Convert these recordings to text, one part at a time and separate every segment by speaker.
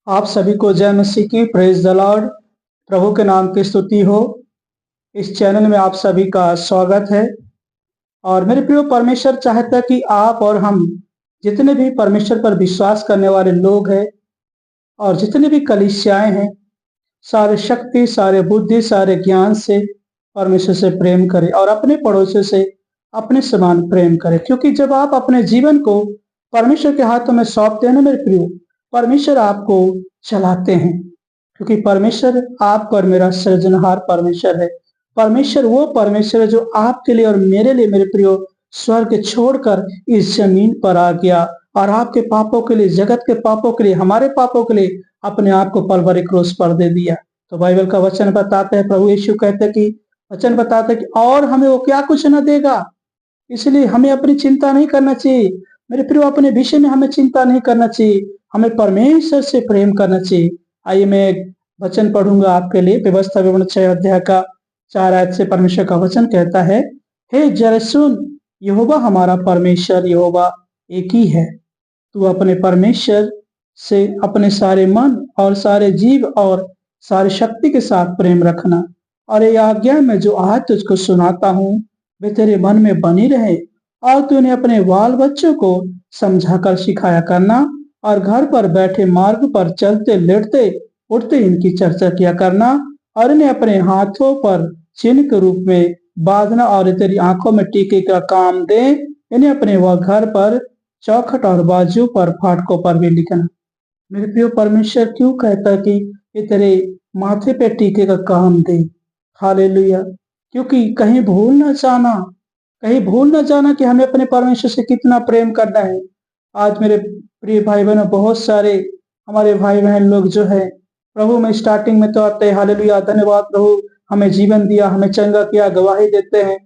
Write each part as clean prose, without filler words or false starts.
Speaker 1: आप सभी को जय मसीह की प्रेज द लॉर्ड। प्रभु के नाम की स्तुति हो। इस चैनल में आप सभी का स्वागत है। और मेरे प्रिय, परमेश्वर चाहता है कि आप और हम जितने भी परमेश्वर पर विश्वास करने वाले लोग हैं और जितने भी कलीसियाएं हैं, सारे शक्ति, सारे बुद्धि, सारे ज्ञान से परमेश्वर से प्रेम करें और अपने पड़ोसियों से अपने समान प्रेम करें। क्योंकि जब आप अपने जीवन को परमेश्वर के हाथों में सौंपते हैं ना मेरे प्रियो, परमेश्वर आपको चलाते हैं। क्योंकि परमेश्वर आपका और मेरा सृजनहार परमेश्वर है। परमेश्वर वो परमेश्वर है जो आपके लिए और मेरे लिए मेरे प्रियो स्वर्ग छोड़कर इस जमीन पर आ गया और आपके पापों के लिए, जगत के पापों के लिए, हमारे पापों के लिए अपने आप को पलवरे क्रूस पर दे दिया। तो बाइबल का वचन बताते हैं, प्रभु यीशु कहते हैं कि वचन बताते हैं कि और हमें वो क्या कुछ न देगा। इसलिए हमें अपनी चिंता नहीं करना चाहिए मेरे प्रियो, अपने विषय में हमें चिंता नहीं करना चाहिए, हमें परमेश्वर से प्रेम करना चाहिए। आइए मैं एक वचन पढ़ूंगा आपके लिए। व्यवस्था विवरण 6 अध्याय का 4 आयत से परमेश्वर का वचन कहता है, हे जरा सुन, यहोवा हमारा परमेश्वर यहोवा एक ही है। तू अपने परमेश्वर से अपने सारे मन और सारे जीव और सारी शक्ति के साथ प्रेम रखना। और ये आज्ञा मैं जो आज तुझको सुनाता हूँ वे तेरे मन में बनी रहे, और तू उन्हें अपने बाल बच्चों को समझाकर सिखाया करना, और घर पर बैठे, मार्ग पर चलते, लेटते उठते इनकी चर्चा किया करना, और इन्हें अपने हाथों पर चिन्ह के रूप में बांधना, और तेरी आंखों में टीके का काम दे। इन्हें अपने वह घर पर चौखट और बाजू पर फाटकों पर भी लिखना। मेरे प्रिय, परमेश्वर क्यों कहता है कि ये तेरे माथे पे टीके का काम दे। हालेलुया। क्योंकि कहीं भूल ना जाना, कहीं भूल ना जाना कि हमें अपने परमेश्वर से कितना प्रेम करना है। आज मेरे प्रिय भाई बहनों, बहुत सारे हमारे भाई बहन लोग जो है प्रभु में स्टार्टिंग में तो आते हैं, हालेलुया, धन्यवाद प्रभु, हमें जीवन दिया, हमें चंगा किया, गवाही देते हैं।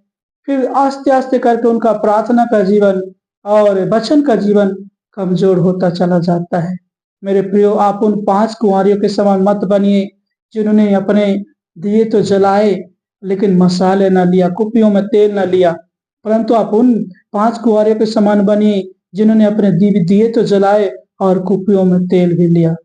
Speaker 1: फिर आस्ते आस्ते करके उनका प्रार्थना का जीवन और वचन का जीवन कमजोर होता चला जाता है। मेरे प्रियो, आप उन 5 कुंवारियों के समान मत बनिए जिन्होंने अपने दिए तो जलाए लेकिन मसाले न लिया, कुपियों में तेल न लिया। परंतु आप उन 5 कुंवारियों के समान बनिए जिन्होंने अपने दिए तो जलाए और कुपियों में तेल भी लिया।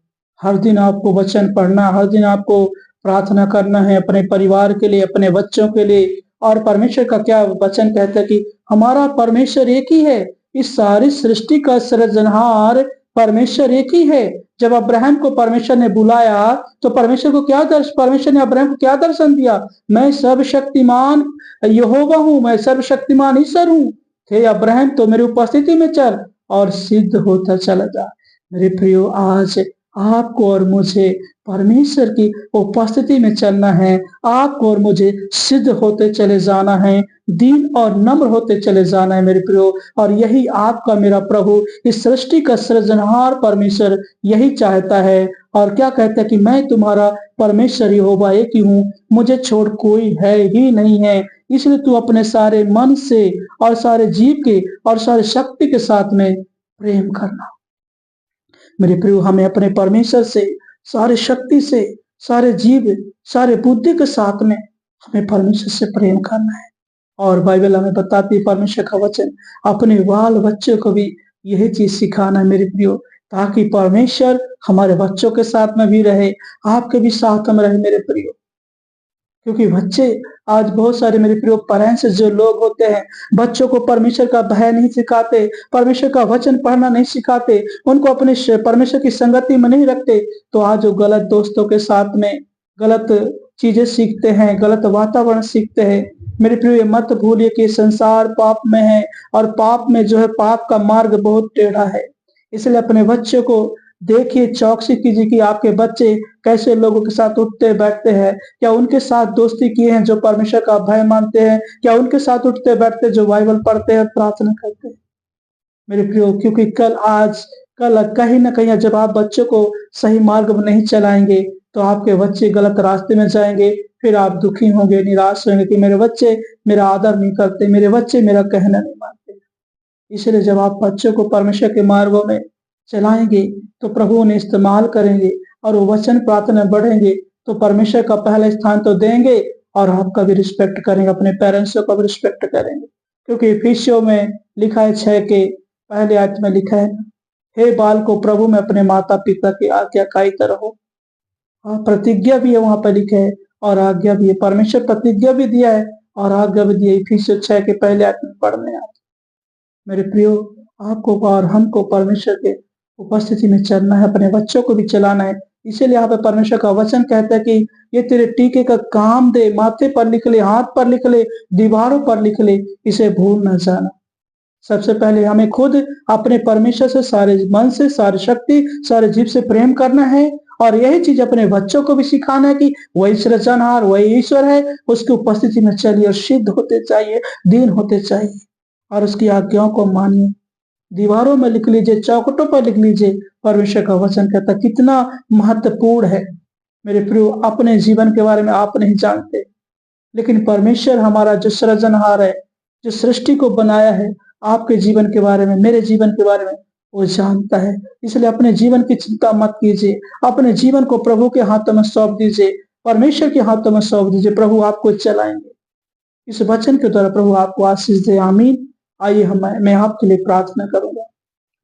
Speaker 1: हर दिन आपको वचन पढ़ना, हर दिन आपको प्रार्थना करना है अपने परिवार के लिए, अपने बच्चों के लिए। और परमेश्वर का क्या वचन कहता है कि हमारा परमेश्वर एक ही है। इस सारी सृष्टि का सृजनहार परमेश्वर एक ही है। जब अब्राहम को परमेश्वर ने बुलाया तो परमेश्वर ने अब्राहम को क्या दर्शन दिया? मैं सर्वशक्तिमान यहोवा हूं, मैं सर्वशक्तिमान ईश्वर हूं। हे अब्राहम, तो मेरी उपस्थिति में चल और सिद्ध होता चला जा। मेरे प्रियो, आज आपको और मुझे परमेश्वर की उपस्थिति में चलना है। आपको और मुझे सिद्ध होते चले जाना है, दीन और नम्र होते चले जाना है मेरे प्रियो। और यही आपका मेरा प्रभु, इस सृष्टि का सृजनहार परमेश्वर यही चाहता है। और क्या कहता है कि मैं तुम्हारा परमेश्वर यहोवा एक ही हूँ, मुझे छोड़ कोई है ही नहीं है। इसलिए तू अपने सारे मन से और सारे जीव के और सारे शक्ति के साथ में प्रेम करना। मेरे प्रियो, हमें अपने परमेश्वर से सारे शक्ति से, सारे जीव, सारे बुद्धि के साथ में हमें परमेश्वर से प्रेम करना है। और बाइबल हमें बताती है, परमेश्वर का वचन, अपने बाल बच्चों को भी यही चीज सिखाना है मेरे प्रियो, ताकि परमेश्वर हमारे बच्चों के साथ में भी रहे, आपके भी साथ में रहे मेरे प्रियो। क्योंकि बच्चे आज बहुत सारे मेरे प्रिय पेरेंट्स जो लोग होते हैं, बच्चों को परमेश्वर का भय नहीं सिखाते, परमेश्वर का वचन पढ़ना नहीं सिखाते, उनको अपने परमेश्वर की संगति में नहीं रखते। तो आज वो गलत दोस्तों के साथ में गलत चीजें सीखते हैं, गलत वातावरण सीखते हैं। मेरे प्रिय, मत भूलिए कि संसार पाप में है और पाप में जो है, पाप का मार्ग बहुत टेढ़ा है। इसलिए अपने बच्चों को देखिए, चौकसी कीजिए कि आपके बच्चे कैसे लोगों के साथ उठते बैठते हैं। क्या उनके साथ दोस्ती किए हैं जो परमेश्वर का भय मानते हैं? क्या उनके साथ उठते बैठते जो बाइबल पढ़ते हैं, प्रार्थना करते हैं? मेरे प्रियो, क्योंकि कल कहीं ना कहीं जब आप बच्चों को सही मार्ग में नहीं चलाएंगे तो आपके बच्चे गलत रास्ते में जाएंगे। फिर आप दुखी होंगे, निराश होंगे कि मेरे बच्चे मेरा आदर नहीं करते, मेरे बच्चे मेरा कहना नहीं मानते। इसलिए जब आप बच्चों को परमेश्वर के मार्गों में चलाएंगे तो प्रभु उन्हें इस्तेमाल करेंगे और वो वचन प्रार्थना में बढ़ेंगे तो परमेश्वर का पहला स्थान तो देंगे और आपका भी रिस्पेक्ट करेंगे, अपने पेरेंट्स का भी रिस्पेक्ट करेंगे। क्योंकि इफिसियों में लिखा है 6 के पहले आयत में लिखा है ना हे बालकों, प्रभु में अपने माता पिता की आज्ञाकारिता रहो। हाँ, प्रतिज्ञा भी है वहां पर लिखा है और आज्ञा भी है। परमेश्वर प्रतिज्ञा भी दिया है और आज्ञा भी दी है। इफिसियों 6 के पहले आयत में पढ़ने आप। मेरे प्रियो, आपको और हमको परमेश्वर के उपस्थिति में चलना है, अपने बच्चों को भी चलाना है। इसीलिए यहाँ पे परमेश्वर का वचन कहता है कि ये तेरे टीके का काम दे, माथे पर लिख ले, हाथ पर लिख ले, दीवारों पर लिख ले, इसे भूल न जाना। सबसे पहले हमें खुद अपने परमेश्वर से सारे मन से, सारी शक्ति, सारे जीव से प्रेम करना है और यही चीज अपने बच्चों को भी सिखाना है कि वही सृजनहार, वही ईश्वर है, उसकी उपस्थिति में चलिए और सिद्ध होते चाहिए, दीन होते चाहिए और उसकी आज्ञाओं को मानिए। दीवारों में लिख लीजिए, चौखटों पर लिख लीजिए। परमेश्वर का वचन कहता कितना महत्वपूर्ण है। मेरे प्रियो, अपने जीवन के बारे में आप नहीं जानते, लेकिन परमेश्वर हमारा जो सृजनहार है, जो सृष्टि को बनाया है, आपके जीवन के बारे में, मेरे जीवन के बारे में वो जानता है। इसलिए अपने जीवन की चिंता मत कीजिए, अपने जीवन को प्रभु के हाथों में सौंप दीजिए, परमेश्वर के हाथों में सौंप दीजिए। प्रभु आपको चलाएंगे। इस वचन के द्वारा प्रभु आपको आशीष दे। आमीन। आइए मैं आपके लिए प्रार्थना करूंगा।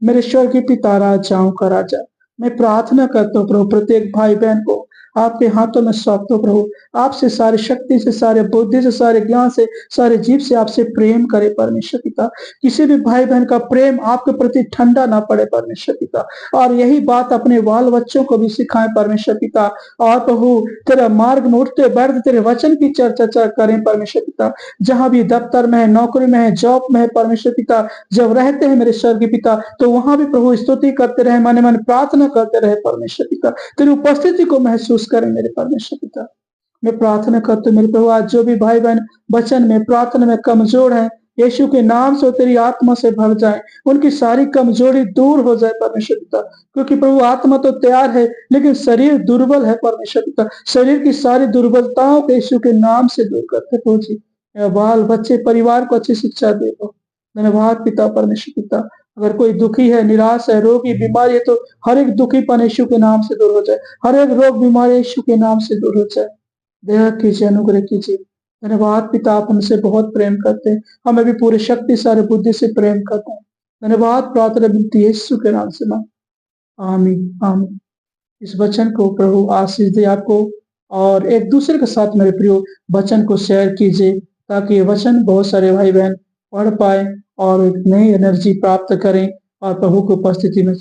Speaker 1: मेरे स्वर्गीय पिता, राजाओं का राजा, मैं प्रार्थना करता हूँ प्रभु, प्रत्येक भाई बहन को आपके हाथों में सौंपता हूँ प्रभु। आपसे सारी शक्ति से, सारे बुद्धि से, सारे ज्ञान से, सारे जीव से आपसे प्रेम करे परमेश्वर पिता। किसी भी भाई बहन का प्रेम आपके प्रति ठंडा ना पड़े परमेश्वर पिता, और यही बात अपने बाल बच्चों को भी सिखाएं परमेश्वर पिता। और प्रभु, तेरा मार्ग में उठते बैठते तेरे वचन की चर्चा करें परमेश्वर पिता। जहां भी दफ्तर में है, नौकरी में है, जॉब में है परमेश्वर पिता, जब रहते हैं मेरे स्वर्गीय पिता, तो वहां भी प्रभु स्तुति करते रहे, मन मन प्रार्थना करते रहे परमेश्वर पिता। तेरी उपस्थिति को महसूस करें मेरे परमेश्वर पिता। मैं प्रार्थना करता हूँ मेरे प्रभु, आज जो भी भाई बहन वचन में, प्रार्थना में कमजोर है, यीशु के नाम से तेरी आत्मा से भर जाए, उनकी सारी कमजोरी दूर हो जाए परमेश्वर पिता। क्योंकि प्रभु, आत्मा तो तैयार है लेकिन शरीर दुर्बल है परमेश्वर पिता। शरीर की सारी दुर्बलताओं को यीशु के नाम से दूर करते प्रभु जी। बाल बच्चे परिवार को अच्छी शिक्षा दे दो। धन्यवाद पिता परमेश्वर पिता। अगर कोई दुखी है, निराश है, रोगी, बीमारी है, तो हर एक दुखीपन यीशु के नाम से दूर हो जाए, हर एक रोग बीमारी यीशु के नाम से दूर हो जाए। दया कीजिए, अनुग्रह कीजिए। धन्यवाद पिता, आप हमसे बहुत प्रेम करते हैं, हमें भी पूरी शक्ति, सारे बुद्धि से प्रेम करते हैं। धन्यवाद, प्रार्थना विनती यीशु के नाम से मांग, आमीन आमीन। इस वचन को प्रभु आशीष दे आपको, और एक दूसरे के साथ मेरे प्रियो वचन को शेयर कीजिए, ताकि ये वचन बहुत सारे भाई बहन पढ़ पाए और एक नई एनर्जी प्राप्त करें और प्रभु की उपस्थिति में